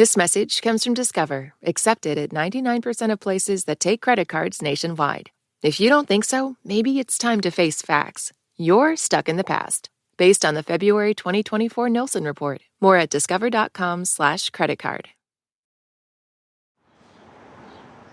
This message comes from Discover, accepted at 99% of places that take credit cards nationwide. If you don't think so, maybe it's time to face facts. You're stuck in the past. Based on the February 2024 Nielsen Report. More at discover.com/creditcard.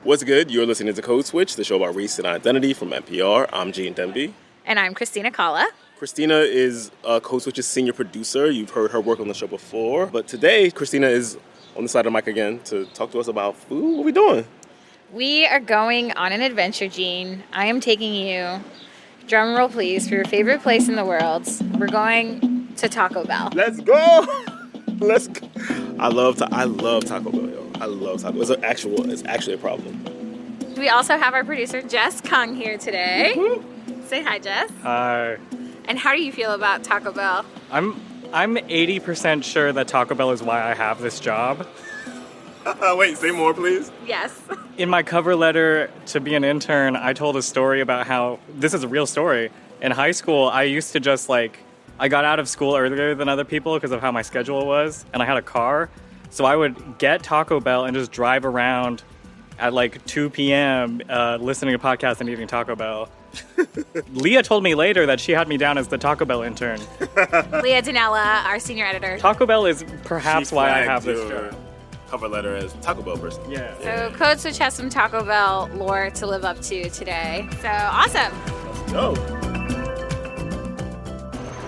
What's good? You're listening to Code Switch, the show about race and identity from NPR. I'm Gene Demby. And I'm Christina Kalla. Christina is Code Switch's senior producer. You've heard her work on the show before. But today, Christina is on the side of the mic again to talk to us about food. What are we doing? We are going on an adventure, Gene. I am taking you, drum roll please, for your favorite place in the world. We're going to Taco Bell. Let's go! Let's go. I love Taco Bell, yo. I love Taco Bell. It's actually a problem. We also have our producer, Jess Kung, here today. Mm-hmm. Say hi, Jess. Hi. And how do you feel about Taco Bell? I'm 80% sure that Taco Bell is why I have this job. Wait, say more, please. Yes. In my cover letter to be an intern, I told a story about how, this is a real story. In high school, I used to just I got out of school earlier than other people because of how my schedule was, and I had a car. So I would get Taco Bell and just drive around at 2 p.m. Listening to podcasts and eating Taco Bell. Leah told me later that she had me down as the Taco Bell intern. Leah Dinella, our senior editor. Taco Bell is perhaps why I have this job. Cover letter as Taco Bell person. Yeah. So Code Switch has some Taco Bell lore to live up to today. So awesome. Let's go.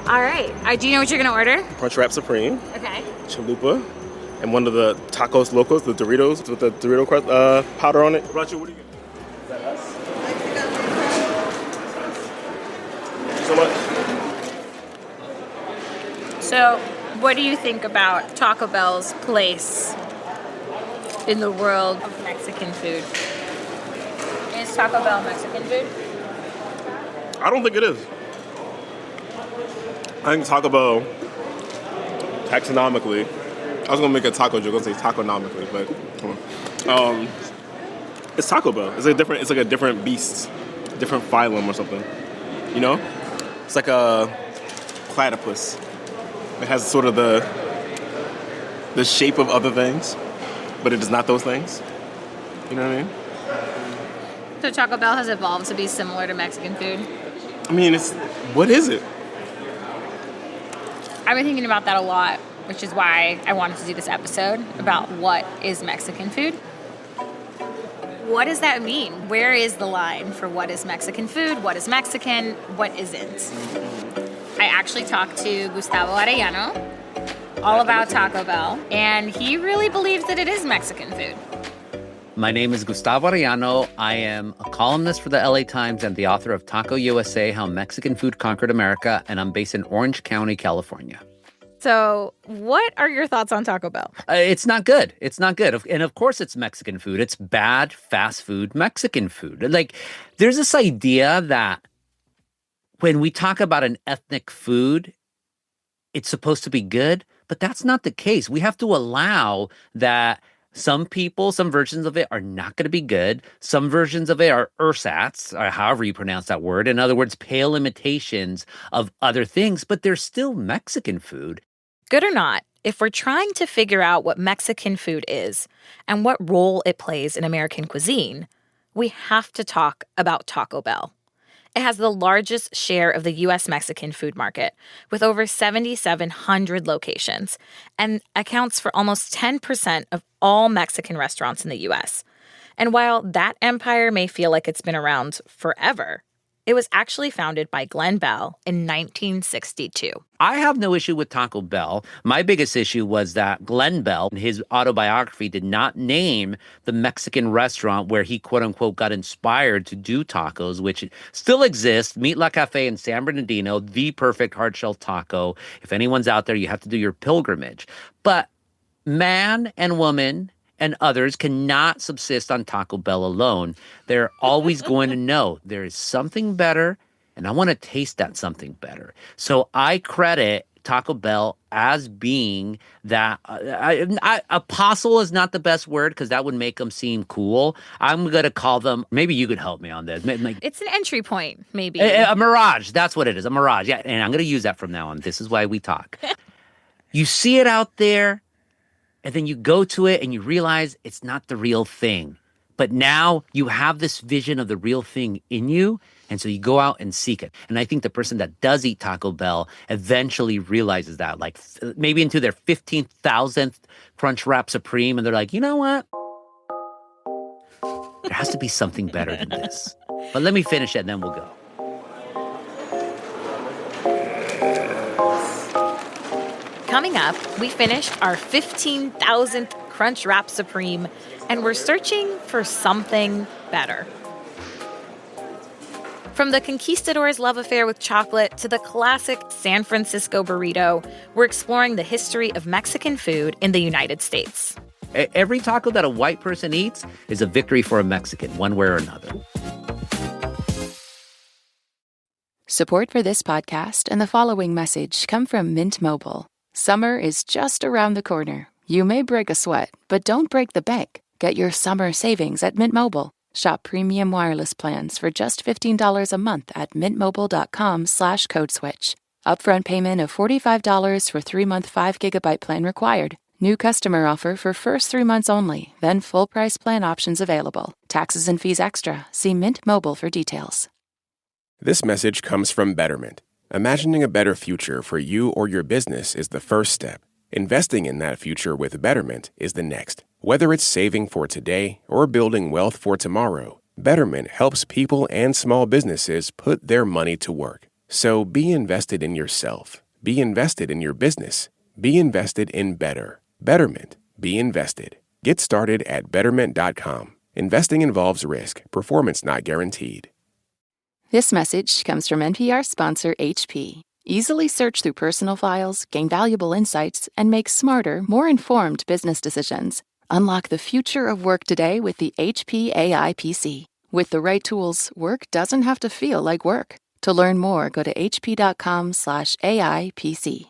All right. Do you know what you're going to order? Crunchwrap Supreme. Okay. Chalupa. And one of the Tacos Locos, the Doritos with the Dorito powder on it. Roger, what do you get? Is that us? Thank you so much. So, what do you think about Taco Bell's place in the world of Mexican food? Is Taco Bell Mexican food? I don't think it is. I think Taco Bell, taxonomically, I was going to make a taco joke, I was going to say taconomically, but it's Taco Bell. It's like a different beast, different phylum or something, you know? It's like a platypus. It has sort of the shape of other things, but it is not those things. You know what I mean? So Taco Bell has evolved to be similar to Mexican food? I mean, what is it? I've been thinking about that a lot, which is why I wanted to do this episode about what is Mexican food. What does that mean? Where is the line for what is Mexican food? What is Mexican? What isn't? I actually talked to Gustavo Arellano all about Taco Bell, and he really believes that it is Mexican food. My name is Gustavo Arellano. I am a columnist for the LA Times and the author of Taco USA, How Mexican Food Conquered America, and I'm based in Orange County, California. So what are your thoughts on Taco Bell? It's not good. It's not good. And of course it's Mexican food. It's bad fast food Mexican food. There's this idea that when we talk about an ethnic food, it's supposed to be good, but that's not the case. We have to allow that some versions of it are not going to be good. Some versions of it are ersatz, or however you pronounce that word. In other words, pale imitations of other things, but they're still Mexican food. Good or not, if we're trying to figure out what Mexican food is and what role it plays in American cuisine, we have to talk about Taco Bell. It has the largest share of the U.S. Mexican food market, with over 7,700 locations, and accounts for almost 10% of all Mexican restaurants in the U.S. And while that empire may feel like it's been around forever, it was actually founded by Glenn Bell in 1962. I have no issue with Taco Bell. My biggest issue was that Glenn Bell, in his autobiography, did not name the Mexican restaurant where he, quote unquote, got inspired to do tacos, which still exists. Meat La Cafe in San Bernardino, the perfect hard-shell taco. If anyone's out there, you have to do your pilgrimage. But man and woman and others cannot subsist on Taco Bell alone. They're always going to know there is something better, and I want to taste that something better. So I credit Taco Bell as being that. Apostle is not the best word because that would make them seem cool. I'm going to call them, maybe you could help me on this. It's an entry point, maybe. A mirage. That's what it is, a mirage. Yeah, and I'm going to use that from now on. This is why we talk. You see it out there. And then you go to it and you realize it's not the real thing. But now you have this vision of the real thing in you. And so you go out and seek it. And I think the person that does eat Taco Bell eventually realizes that, like maybe into their 15,000th Crunchwrap Supreme. And they're like, you know what? There has to be something better than this. But let me finish it and then we'll go. Coming up, we finished our 15,000th Crunchwrap Supreme, and we're searching for something better. From the conquistadors' love affair with chocolate to the classic San Francisco burrito, we're exploring the history of Mexican food in the United States. Every taco that a white person eats is a victory for a Mexican, one way or another. Support for this podcast and the following message come from Mint Mobile. Summer is just around the corner. You may break a sweat, but don't break the bank. Get your summer savings at Mint Mobile. Shop premium wireless plans for just $15 a month at mintmobile.com/codeswitch. Upfront payment of $45 for 3-month 5 GB plan required. New customer offer for first 3 months only, then full price plan options available. Taxes and fees extra. See Mint Mobile for details. This message comes from Betterment. Imagining a better future for you or your business is the first step. Investing in that future with Betterment is the next. Whether it's saving for today or building wealth for tomorrow, Betterment helps people and small businesses put their money to work. So be invested in yourself. Be invested in your business. Be invested in better. Betterment. Be invested. Get started at Betterment.com. Investing involves risk. Performance not guaranteed. This message comes from NPR sponsor HP. Easily search through personal files, gain valuable insights, and make smarter, more informed business decisions. Unlock the future of work today with the HP AI PC. With the right tools, work doesn't have to feel like work. To learn more, go to hp.com/AI PC.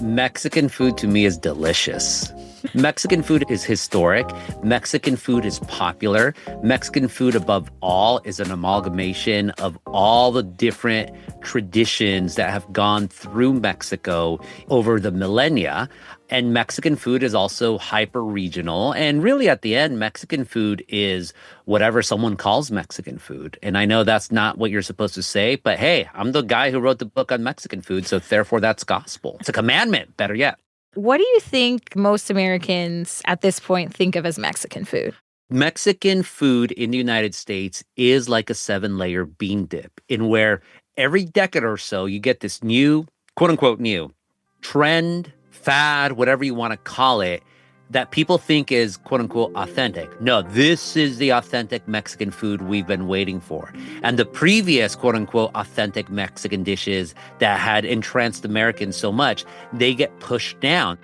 Mexican food to me is delicious. Mexican food is historic. Mexican food is popular. Mexican food, above all, is an amalgamation of all the different traditions that have gone through Mexico over the millennia. And Mexican food is also hyper-regional. And really, at the end, Mexican food is whatever someone calls Mexican food. And I know that's not what you're supposed to say, but hey, I'm the guy who wrote the book on Mexican food, so therefore that's gospel. It's a commandment, better yet. What do you think most Americans at this point think of as Mexican food? Mexican food in the United States is like a 7-layer bean dip, in where every decade or so you get this new, quote unquote new, trend, fad, whatever you want to call it, that people think is quote unquote authentic. No, this is the authentic Mexican food we've been waiting for. And the previous quote unquote authentic Mexican dishes that had entranced Americans so much, they get pushed down.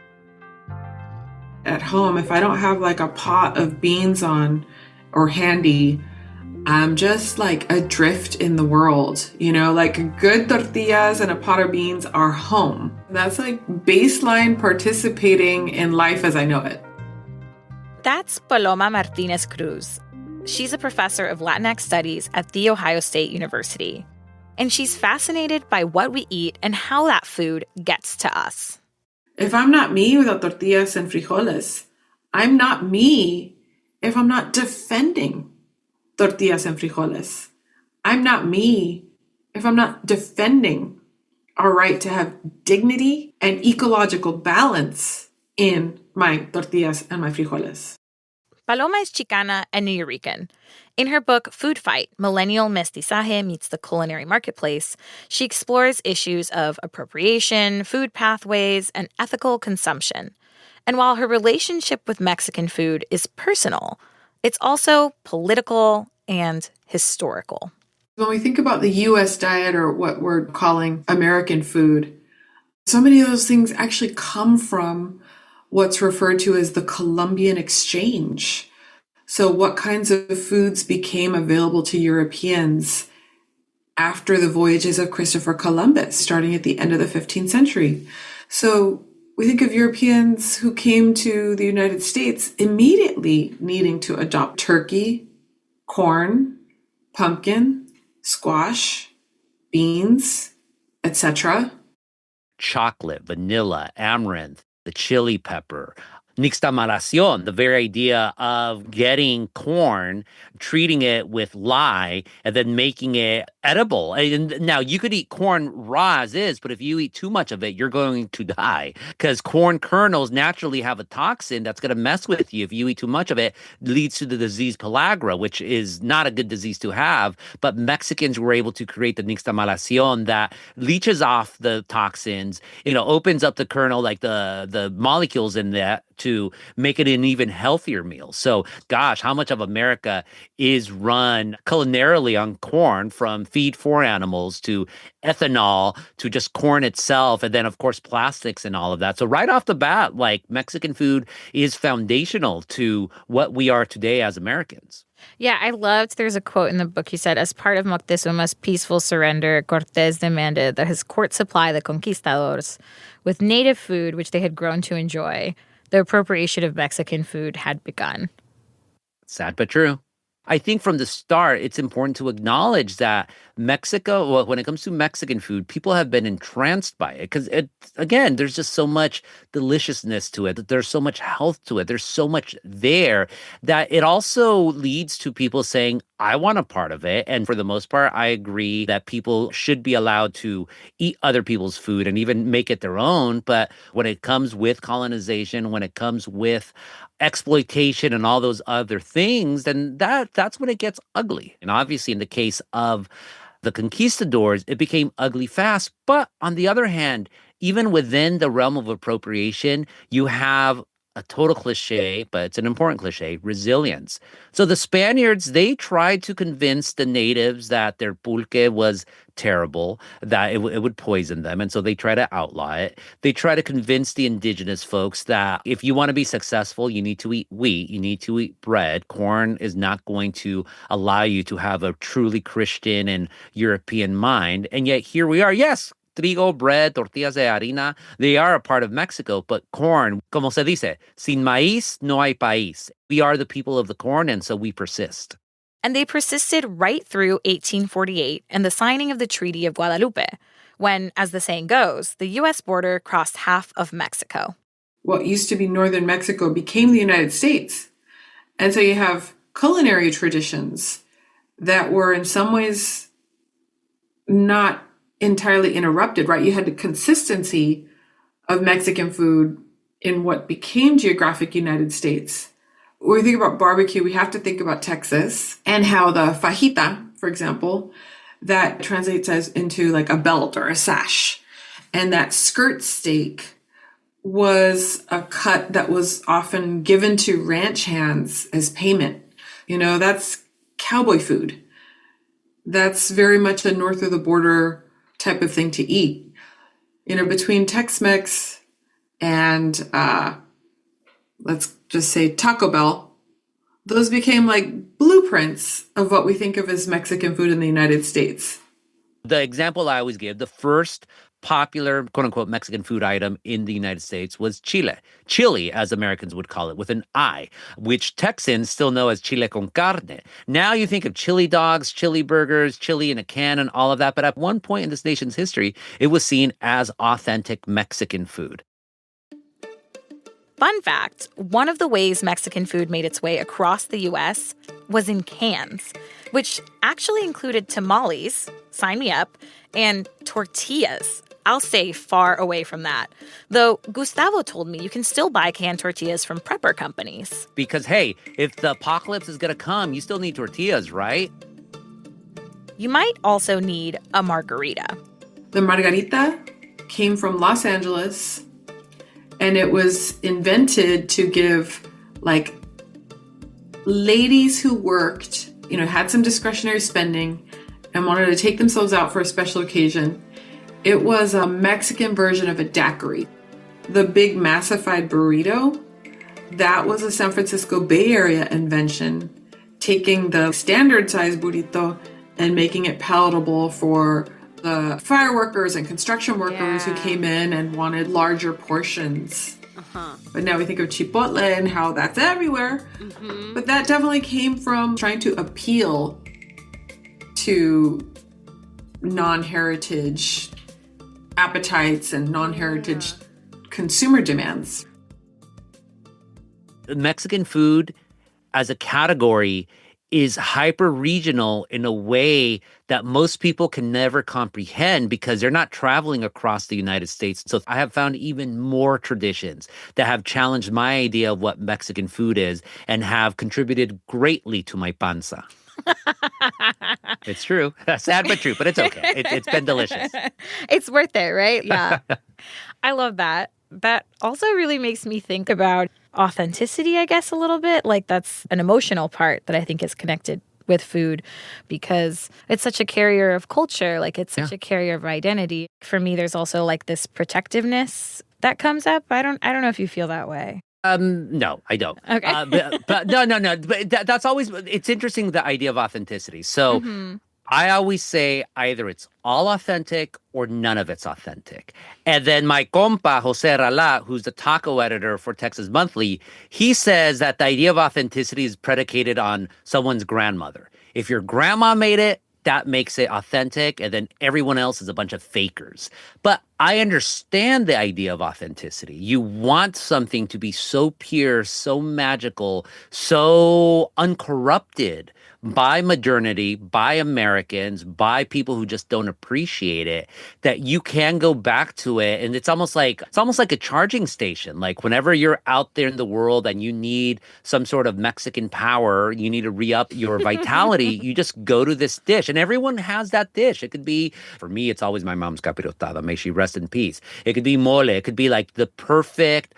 At home, if I don't have like a pot of beans on or handy, I'm just like adrift in the world, you know, like good tortillas and a pot of beans are home. That's like baseline participating in life as I know it. That's Paloma Martinez Cruz. She's a professor of Latinx studies at The Ohio State University. And she's fascinated by what we eat and how that food gets to us. If I'm not me without tortillas and frijoles, I'm not me if I'm not defending tortillas and frijoles. I'm not me if I'm not defending our right to have dignity and ecological balance in my tortillas and my frijoles. Paloma is Chicana and New Yorican. In her book, Food Fight, Millennial Mestizaje Meets the Culinary Marketplace, she explores issues of appropriation, food pathways, and ethical consumption. And while her relationship with Mexican food is personal, it's also political and historical. When we think about the U.S. diet, or what we're calling American food, so many of those things actually come from what's referred to as the Columbian Exchange. So what kinds of foods became available to Europeans after the voyages of Christopher Columbus, starting at the end of the 15th century? So we think of Europeans who came to the United States immediately needing to adopt turkey, corn, pumpkin, squash, beans, etc. chocolate, vanilla, amaranth, the chili pepper. Nixtamalación, the very idea of getting corn, treating it with lye, and then making it edible. And now you could eat corn raw as is, but if you eat too much of it, you're going to die because corn kernels naturally have a toxin that's going to mess with you. If you eat too much of it, leads to the disease pellagra, which is not a good disease to have. But Mexicans were able to create the nixtamalación that leaches off the toxins, opens up the kernel, like the molecules in that, to make it an even healthier meal. So, gosh, how much of America is run culinarily on corn, from feed for animals to ethanol to just corn itself, and then, of course, plastics and all of that. So right off the bat, like, Mexican food is foundational to what we are today as Americans. Yeah, I loved, there's a quote in the book. You said, as part of Moctezuma's peaceful surrender, Cortés demanded that his court supply the conquistadors with native food, which they had grown to enjoy. The appropriation of Mexican food had begun. Sad but true. I think from the start, it's important to acknowledge that Mexico, well, when it comes to Mexican food, people have been entranced by it because, again, there's just so much deliciousness to it. There's so much health to it. There's so much there that it also leads to people saying, I want a part of it. And for the most part, I agree that people should be allowed to eat other people's food and even make it their own. But when it comes with colonization, when it comes with exploitation and all those other things, then that's when it gets ugly. And obviously, in the case of the conquistadors, it became ugly fast. But on the other hand, even within the realm of appropriation, you have a total cliche, but it's an important cliche, resilience. So the Spaniards, they tried to convince the natives that their pulque was terrible, that it would poison them. And so they try to outlaw it. They try to convince the indigenous folks that if you want to be successful, you need to eat wheat, you need to eat bread. Corn is not going to allow you to have a truly Christian and European mind. And yet here we are. Yes, trigo, bread, tortillas de harina, they are a part of Mexico, but corn, como se dice, sin maíz no hay país. We are the people of the corn, and so we persist. And they persisted right through 1848 and the signing of the Treaty of Guadalupe, when, as the saying goes, the U.S. border crossed half of Mexico. What used to be northern Mexico became the United States. And so you have culinary traditions that were in some ways not entirely interrupted, right? You had the consistency of Mexican food in what became geographic United States. When we think about barbecue, we have to think about Texas and how the fajita, for example, that translates as into like a belt or a sash. And that skirt steak was a cut that was often given to ranch hands as payment. That's cowboy food. That's very much a north of the border type of thing to eat. Between Tex-Mex and let's just say Taco Bell, those became like blueprints of what we think of as Mexican food in the United States. The example I always give, the first popular, quote unquote, Mexican food item in the United States was chili, as Americans would call it, with an I, which Texans still know as chile con carne. Now you think of chili dogs, chili burgers, chili in a can, and all of that. But at one point in this nation's history, it was seen as authentic Mexican food. Fun fact, one of the ways Mexican food made its way across the U.S. was in cans, which actually included tamales, sign me up, and tortillas. I'll stay far away from that. Though Gustavo told me you can still buy canned tortillas from prepper companies. Because, hey, if the apocalypse is going to come, you still need tortillas, right? You might also need a margarita. The margarita came from Los Angeles, and it was invented to give, like, ladies who worked, had some discretionary spending and wanted to take themselves out for a special occasion. It was a Mexican version of a daiquiri. The big massified burrito, that was a San Francisco Bay Area invention, taking the standard size burrito and making it palatable for the fire workers and construction workers who came in and wanted larger portions. But now we think of Chipotle and how that's everywhere. But that definitely came from trying to appeal to non-heritage appetites and non-heritage consumer demands. Mexican food as a category is hyper regional in a way that most people can never comprehend because they're not traveling across the United States. So I have found even more traditions that have challenged my idea of what Mexican food is and have contributed greatly to my panza. It's true. Sad but true, but it's okay. It's been delicious. It's worth it, right? Yeah. I love that. That also really makes me think about authenticity, I guess, a little bit. Like that's an emotional part that I think is connected with food because it's such a carrier of culture. Like it's such a carrier of identity. For me, there's also like this protectiveness that comes up. I don't know if you feel that way. No, I don't. Okay. But no. But that's always, it's interesting, the idea of authenticity. So I always say either it's all authentic or none of it's authentic. And then my compa, Jose Rala, who's the taco editor for Texas Monthly, he says that the idea of authenticity is predicated on someone's grandmother. If your grandma made it, that makes it authentic, and then everyone else is a bunch of fakers. But I understand the idea of authenticity. You want something to be so pure, so magical, so uncorrupted by modernity, by Americans, by people who just don't appreciate it, that you can go back to it. And it's almost like a charging station. Like whenever you're out there in the world and you need some sort of Mexican power, you need to re-up your vitality, you just go to this dish. And everyone has that dish. It could be, for me, it's always my mom's capirotada. May she rest in peace. It could be mole. It could be like the perfect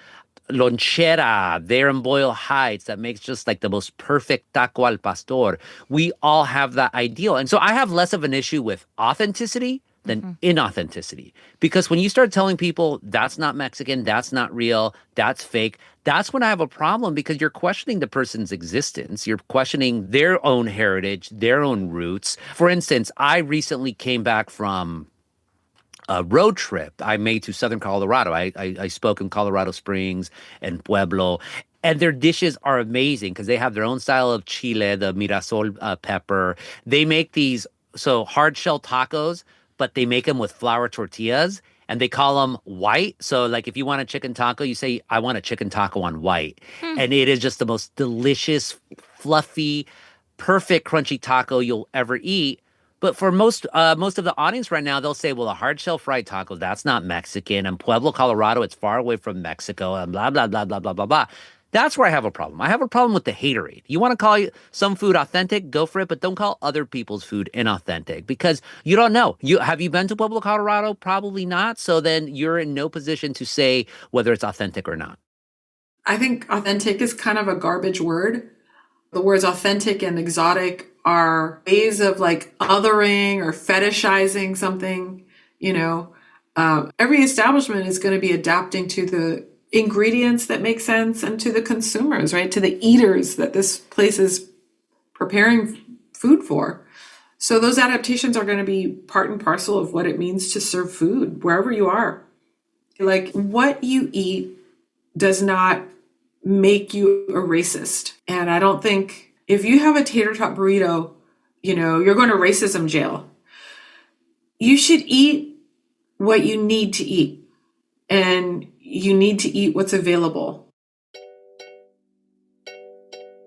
lonchera there in Boyle Heights that makes just like the most perfect taco al pastor. We all have that ideal. And so I have less of an issue with authenticity than inauthenticity. Because when you start telling people that's not Mexican, that's not real, that's fake, that's when I have a problem because you're questioning the person's existence. You're questioning their own heritage, their own roots. For instance, I recently came back from a road trip I made to southern Colorado. I spoke in Colorado Springs and Pueblo, and their dishes are amazing because they have their own style of chile, the mirasol pepper. They make these hard shell tacos, but they make them with flour tortillas, and they call them white. So like if you want a chicken taco, you say, I want a chicken taco on white. And it is just the most delicious, fluffy, perfect crunchy taco you'll ever eat. But for most of the audience right now, they'll say, well, a hard shell fried taco, that's not Mexican. And Pueblo, Colorado, it's far away from Mexico and blah, blah, blah, blah, blah, blah, blah. That's where I have a problem. I have a problem with the haterade. You want to call some food authentic, go for it, but don't call other people's food inauthentic because you don't know. Have you been to Pueblo, Colorado? Probably not. So then you're in no position to say whether it's authentic or not. I think authentic is kind of a garbage word. The words authentic and exotic are ways of like othering or fetishizing something, every establishment is going to be adapting to the ingredients that make sense and to the consumers, right? To the eaters that this place is preparing food for. So those adaptations are going to be part and parcel of what it means to serve food wherever you are. Like what you eat does not make you a racist. And I don't think if you have a tater tot burrito, you're going to racism jail. You should eat what you need to eat. And you need to eat what's available.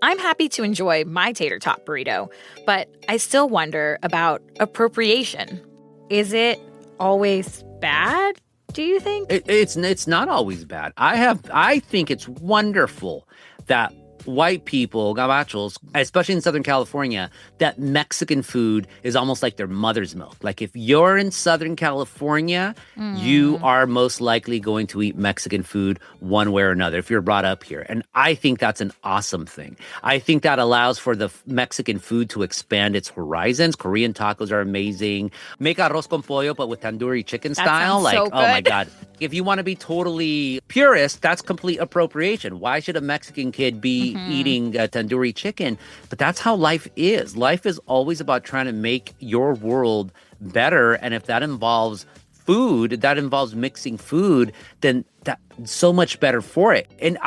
I'm happy to enjoy my tater tot burrito, but I still wonder about appropriation. Is it always bad, do you think? It's not always bad. I think it's wonderful that white people, gabachos, especially in Southern California, that Mexican food is almost like their mother's milk. Like if you're in Southern California, you are most likely going to eat Mexican food one way or another if you're brought up here. And I think that's an awesome thing. I think that allows for the Mexican food to expand its horizons. Korean tacos are amazing. Make arroz con pollo, but with tandoori chicken style. Like, so oh my God. If you want to be totally purist, that's complete appropriation. Why should a Mexican kid be eating tandoori chicken? But that's how life is. Life is always about trying to make your world better. And if that involves food, that involves mixing food, then that's so much better for it. And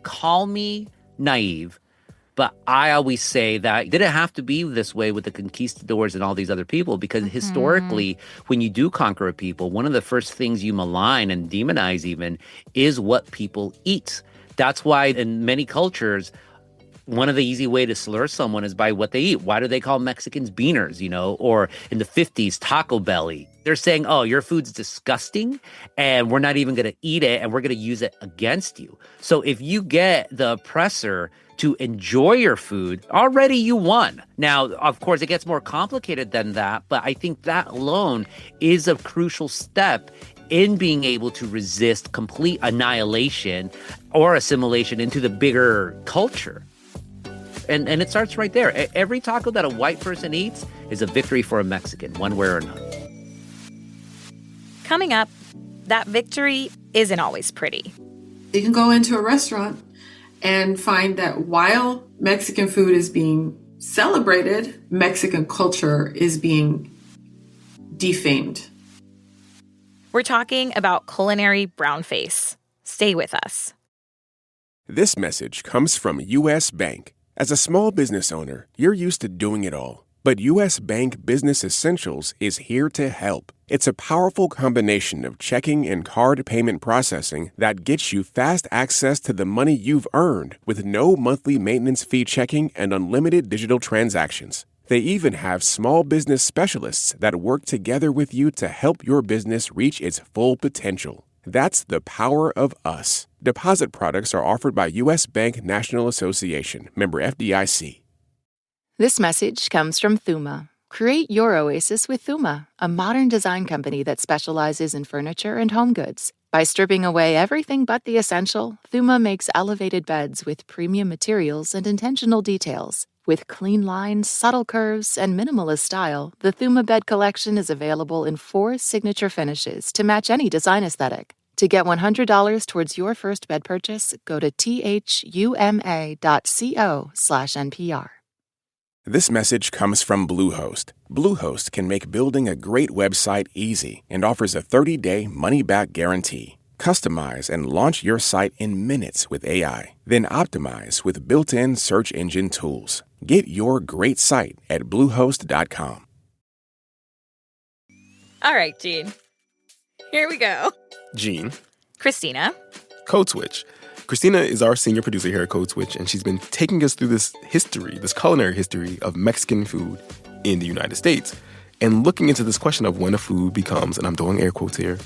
call me naive, But I always say that it didn't have to be this way with the conquistadors and all these other people, because historically, when you do conquer a people, one of the first things you malign and demonize even is what people eat. That's why in many cultures, one of the easy way to slur someone is by what they eat. Why do they call Mexicans beaners, Or in the 50s, Taco Belly. They're saying, oh, your food's disgusting and we're not even going to eat it and we're going to use it against you. So if you get the oppressor to enjoy your food, already you won. Now, of course, it gets more complicated than that, but I think that alone is a crucial step in being able to resist complete annihilation or assimilation into the bigger culture. And it starts right there. Every taco that a white person eats is a victory for a Mexican, one way or another. Coming up, that victory isn't always pretty. You can go into a restaurant and find that while Mexican food is being celebrated, Mexican culture is being defamed. We're talking about culinary brownface. Stay with us. This message comes from U.S. Bank. As a small business owner, you're used to doing it all. But U.S. Bank Business Essentials is here to help. It's a powerful combination of checking and card payment processing that gets you fast access to the money you've earned with no monthly maintenance fee checking and unlimited digital transactions. They even have small business specialists that work together with you to help your business reach its full potential. That's the power of us. Deposit products are offered by U.S. Bank National Association, member FDIC. This message comes from Thuma. Create your oasis with Thuma, a modern design company that specializes in furniture and home goods. By stripping away everything but the essential, Thuma makes elevated beds with premium materials and intentional details. With clean lines, subtle curves, and minimalist style, the Thuma bed collection is available in 4 signature finishes to match any design aesthetic. To get $100 towards your first bed purchase, go to thuma.co/NPR. This message comes from Bluehost. Bluehost can make building a great website easy and offers a 30-day money-back guarantee. Customize and launch your site in minutes with AI, then optimize with built-in search engine tools. Get your great site at Bluehost.com. All right, Gene. Here we go. Gene. Christina. Code Switch. Christina is our senior producer here at Code Switch, and she's been taking us through this history, this culinary history of Mexican food in the United States, and looking into this question of when a food becomes, and I'm doing air quotes here,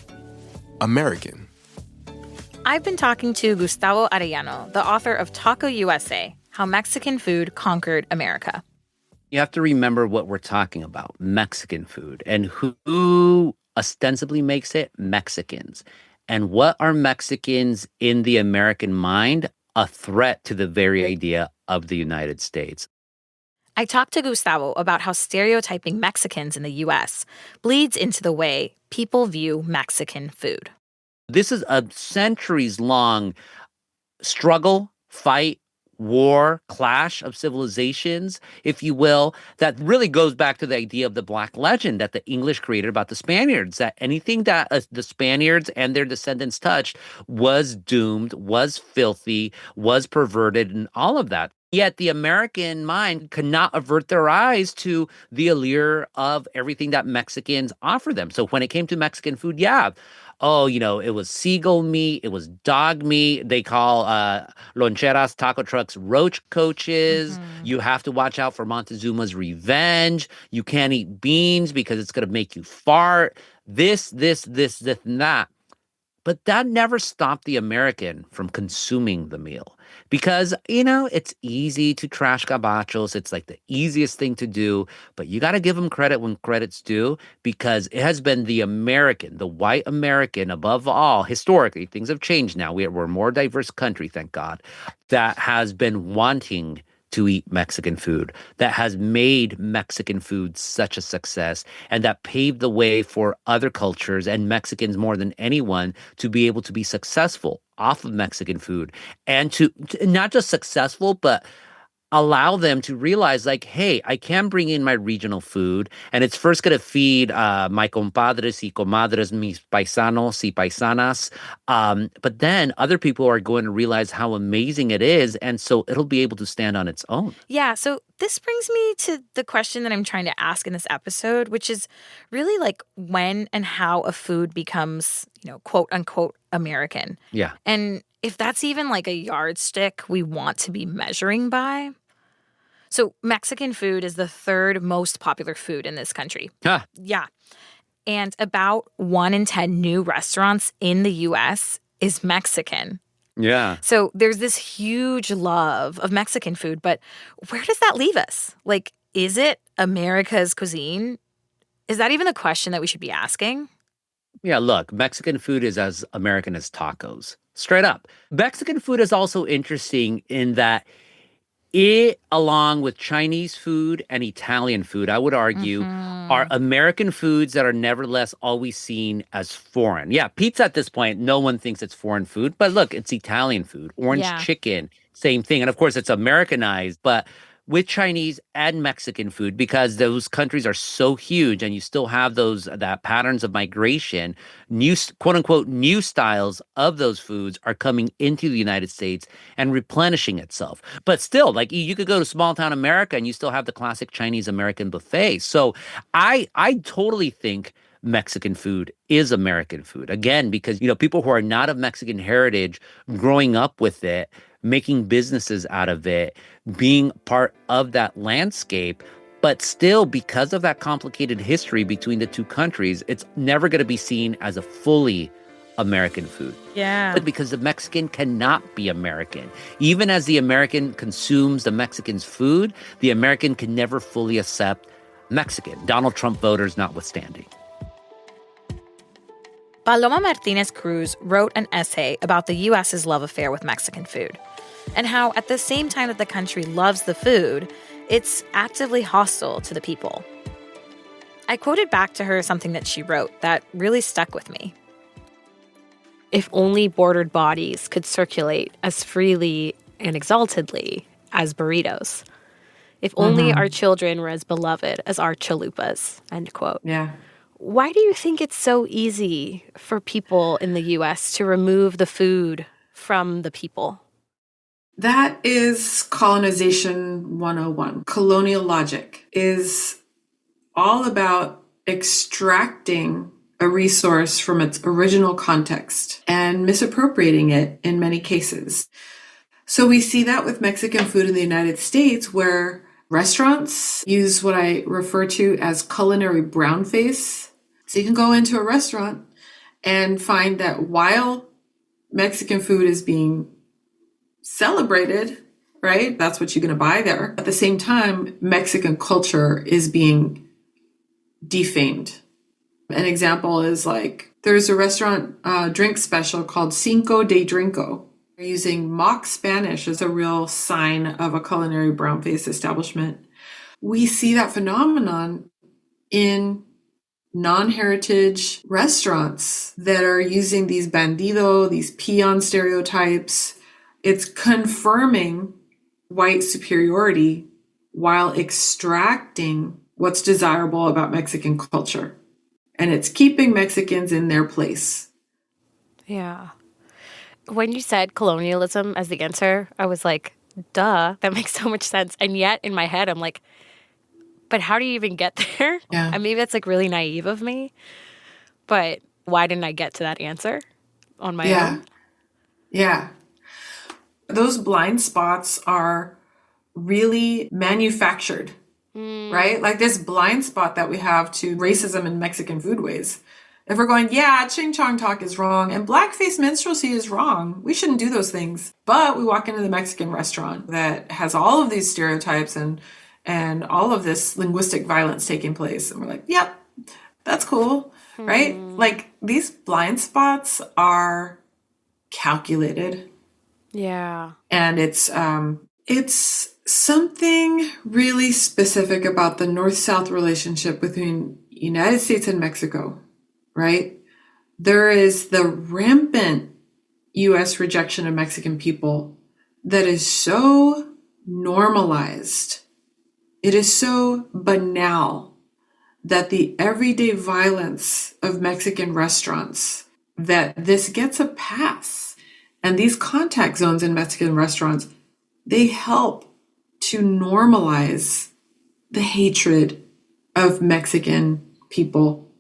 American. I've been talking to Gustavo Arellano, the author of Taco USA, How Mexican Food Conquered America. You have to remember what we're talking about, Mexican food, and who ostensibly makes it? Mexicans. And what are Mexicans in the American mind? A threat to the very idea of the United States. I talked to Gustavo about how stereotyping Mexicans in the U.S. bleeds into the way people view Mexican food. This is a centuries-long struggle, fight, war, clash of civilizations, if you will, that really goes back to the idea of the Black legend that the English created about the Spaniards, that anything that the Spaniards and their descendants touched was doomed, was filthy, was perverted, and all of that. Yet the American mind could not avert their eyes to the allure of everything that Mexicans offer them. So when it came to Mexican food, it was seagull meat, it was dog meat. They call loncheras, taco trucks, roach coaches. Mm-hmm. You have to watch out for Montezuma's revenge. You can't eat beans because it's going to make you fart. This, and that. But that never stopped the American from consuming the meal because, it's easy to trash gabachos. It's like the easiest thing to do, but you got to give them credit when credit's due because it has been the American, the white American above all, historically, things have changed now. We're a more diverse country, thank God, that has been wanting to eat Mexican food, that has made Mexican food such a success, and that paved the way for other cultures and Mexicans more than anyone to be able to be successful off of Mexican food and to not just successful, but allow them to realize, like, hey, I can bring in my regional food, and it's first going to feed my compadres y comadres, mis paisanos y paisanas. But then other people are going to realize how amazing it is, and so it'll be able to stand on its own. Yeah, so this brings me to the question that I'm trying to ask in this episode, which is really like when and how a food becomes, quote unquote American. Yeah. And if that's even like a yardstick we want to be measuring by. So Mexican food is the third most popular food in this country. Huh. Yeah. And about 1 in 10 new restaurants in the US is Mexican. Yeah. So there's this huge love of Mexican food, but where does that leave us? Like, is it America's cuisine? Is that even a question that we should be asking? Yeah, look, Mexican food is as American as tacos. Straight up. Mexican food is also interesting in that it, along with Chinese food and Italian food, I would argue, are American foods that are nevertheless always seen as foreign. Yeah, pizza at this point, no one thinks it's foreign food, but look, it's Italian food. Orange chicken, same thing. And of course, it's Americanized, but with Chinese and Mexican food, because those countries are so huge and you still have that patterns of migration, new quote unquote new styles of those foods are coming into the United States and replenishing itself. But still, like you could go to small town America and you still have the classic Chinese American buffet. So I totally think Mexican food is American food. Again, because people who are not of Mexican heritage growing up with it, making businesses out of it, being part of that landscape. But still, because of that complicated history between the two countries, it's never going to be seen as a fully American food. Yeah. But because the Mexican cannot be American. Even as the American consumes the Mexican's food, the American can never fully accept Mexican, Donald Trump voters notwithstanding. Paloma Martinez Cruz wrote an essay about the U.S.'s love affair with Mexican food, and how at the same time that the country loves the food, it's actively hostile to the people. I quoted back to her something that she wrote that really stuck with me. If only bordered bodies could circulate as freely and exaltedly as burritos. If only our children were as beloved as our chalupas, end quote. Yeah. Why do you think it's so easy for people in the U.S. to remove the food from the people? That is colonization 101. Colonial logic is all about extracting a resource from its original context and misappropriating it in many cases. So we see that with Mexican food in the United States, where restaurants use what I refer to as culinary brownface. So you can go into a restaurant and find that while Mexican food is being celebrated, right? That's what you're going to buy there. At the same time, Mexican culture is being defamed. An example is like, there's a restaurant drink special called Cinco de Drinko. They're using mock Spanish as a real sign of a culinary brownface establishment. We see that phenomenon in non-heritage restaurants that are using these bandido, these peon stereotypes. It's confirming white superiority while extracting what's desirable about Mexican culture. And it's keeping Mexicans in their place. Yeah. When you said colonialism as the answer, I was like, duh, that makes so much sense. And yet in my head, I'm like, but how do you even get there? Yeah. And maybe that's like really naive of me. But why didn't I get to that answer on my own? Yeah. Those blind spots are really manufactured, right? Like this blind spot that we have to racism in Mexican foodways. If we're going, yeah, ching chong talk is wrong and blackface minstrelsy is wrong, we shouldn't do those things. But we walk into the Mexican restaurant that has all of these stereotypes and all of this linguistic violence taking place. And we're like, yep, that's cool, right? Like these blind spots are calculated. Yeah. And it's something really specific about the North-South relationship between United States and Mexico, right? There is the rampant U.S. rejection of Mexican people that is so normalized. It is so banal that the everyday violence of Mexican restaurants, that this gets a pass. And these contact zones in Mexican restaurants, they help to normalize the hatred of Mexican people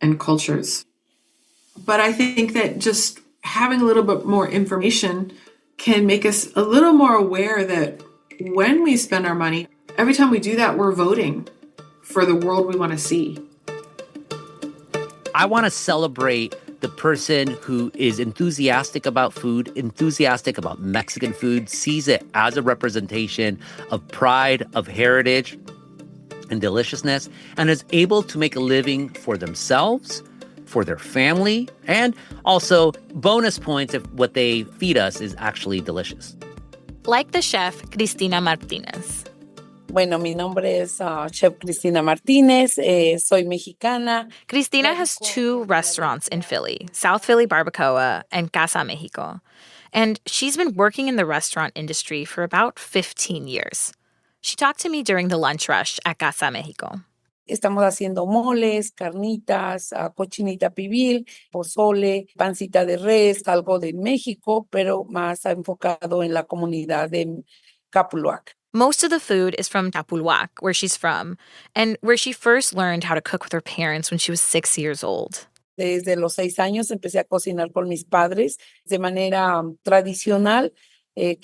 and cultures. But I think that just having a little bit more information can make us a little more aware that when we spend our money, every time we do that, we're voting for the world we want to see. I want to celebrate the person who is enthusiastic about food, enthusiastic about Mexican food, sees it as a representation of pride, of heritage, and deliciousness, and is able to make a living for themselves, for their family, and also bonus points if what they feed us is actually delicious. Like the chef, Cristina Martinez. Bueno, mi nombre es Chef Cristina Martinez. Soy mexicana. Cristina has 2 restaurants in Philly, South Philly Barbacoa and Casa Mexico. And she's been working in the restaurant industry for about 15 years. She talked to me during the lunch rush at Casa Mexico. Estamos haciendo moles, carnitas, cochinita pibil, pozole, pancita de res, algo de México, pero más enfocado en la comunidad de Capuluac. Most of the food is from Tapulhuac, where she's from, and where she first learned how to cook with her parents when she was 6 years old. Desde los 6 años empecé a cocinar con mis padres de manera tradicional,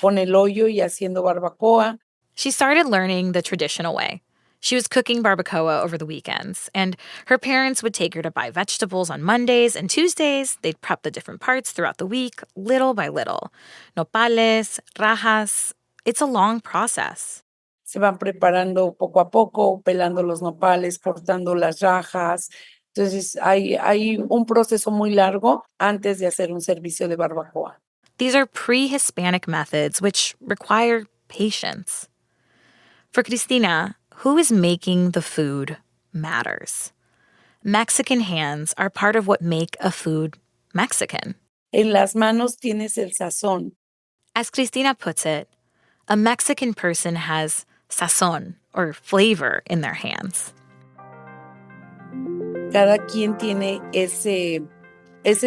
con el hoyo y haciendo barbacoa. She started learning the traditional way. She was cooking barbacoa over the weekends, and her parents would take her to buy vegetables on Mondays, and Tuesdays they'd prep the different parts throughout the week, little by little. Nopales, rajas. It's a long process. Se van preparando poco a poco, pelando los nopales, cortando las rajas. Entonces, hay un proceso muy largo antes de hacer un servicio de barbacoa. These are pre-Hispanic methods which require patience. For Cristina, who is making the food matters. Mexican hands are part of what make a food Mexican. En las manos tienes el sazón. As Cristina puts it, a Mexican person has sazón, or flavor, in their hands. Cada quien tiene ese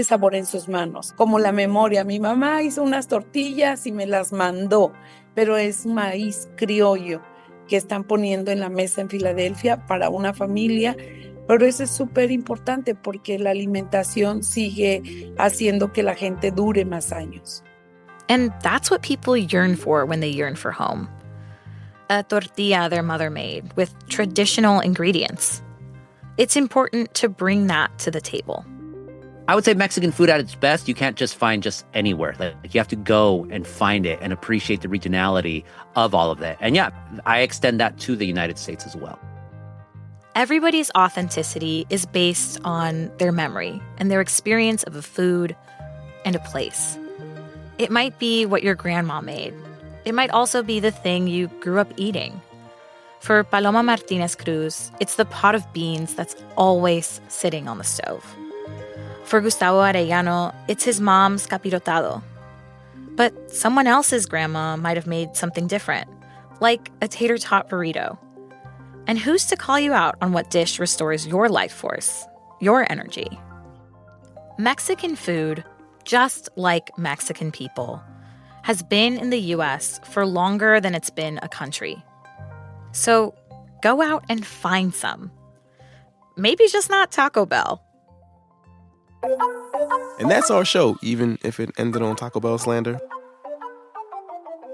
sabor en sus manos, como la memoria. Mi mamá hizo unas tortillas y me las mandó, pero es maíz criollo que están poniendo en la mesa en Filadelfia para una familia. Pero eso es súper importante porque la alimentación sigue haciendo que la gente dure más años. And that's what people yearn for when they yearn for home. A tortilla their mother made with traditional ingredients. It's important to bring that to the table. I would say Mexican food at its best, you can't just find just anywhere. Like you have to go and find it and appreciate the regionality of all of that. And yeah, I extend that to the United States as well. Everybody's authenticity is based on their memory and their experience of a food and a place. It might be what your grandma made. It might also be the thing you grew up eating. For Paloma Martinez Cruz, it's the pot of beans that's always sitting on the stove. For Gustavo Arellano, it's his mom's capirotado. But someone else's grandma might have made something different, like a tater tot burrito. And who's to call you out on what dish restores your life force, your energy? Mexican food, just like Mexican people, has been in the U.S. for longer than it's been a country. So go out and find some. Maybe just not Taco Bell. And that's our show, even if it ended on Taco Bell slander.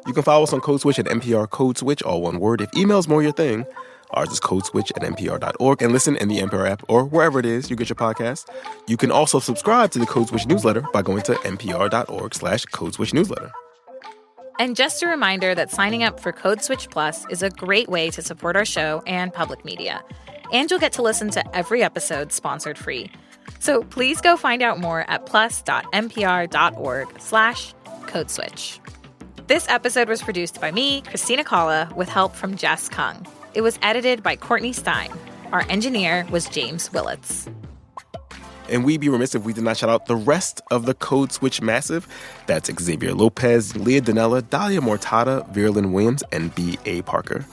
You can follow us on Code Switch at NPR Code Switch, all one word. If email's more your thing, ours is codeswitch@npr.org. And listen in the NPR app or wherever it is you get your podcasts. You can also subscribe to the Code Switch newsletter by going to npr.org/Code Switch newsletter. And just a reminder that signing up for Code Switch Plus is a great way to support our show and public media. And you'll get to listen to every episode sponsored free. So please go find out more at plus.npr.org/Code Switch. This episode was produced by me, Christina Calla, with help from Jess Kung. It was edited by Courtney Stein. Our engineer was James Willits. And we'd be remiss if we did not shout out the rest of the Code Switch Massive. That's Xavier Lopez, Leah Danella, Dalia Mortada, Veerlyn Williams, and B.A. Parker.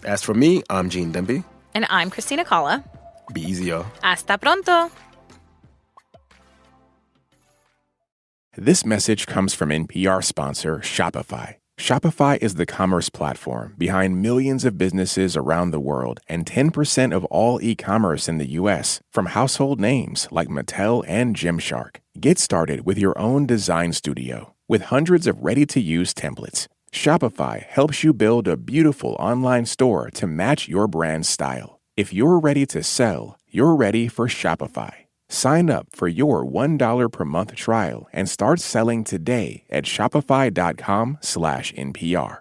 As for me, I'm Gene Demby. And I'm Christina Calla. Be easy, y'all. Hasta pronto. This message comes from NPR sponsor Shopify. Shopify is the commerce platform behind millions of businesses around the world and 10% of all e-commerce in the U.S., from household names like Mattel and Gymshark. Get started with your own design studio with hundreds of ready-to-use templates. Shopify helps you build a beautiful online store to match your brand's style. If you're ready to sell, you're ready for Shopify. Sign up for your $1 per month trial and start selling today at shopify.com/NPR.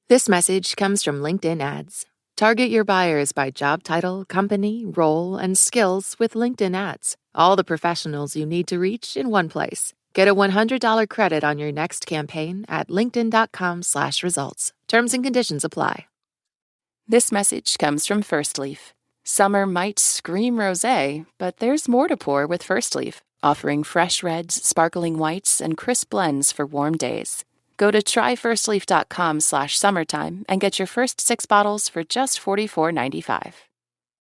This message comes from LinkedIn Ads. Target your buyers by job title, company, role, and skills with LinkedIn Ads. All the professionals you need to reach in one place. Get a $100 credit on your next campaign at linkedin.com/results. Terms and conditions apply. This message comes from First Leaf. Summer might scream rosé, but there's more to pour with First Leaf, offering fresh reds, sparkling whites, and crisp blends for warm days. Go to tryfirstleaf.com/summertime and get your first 6 bottles for just $44.95.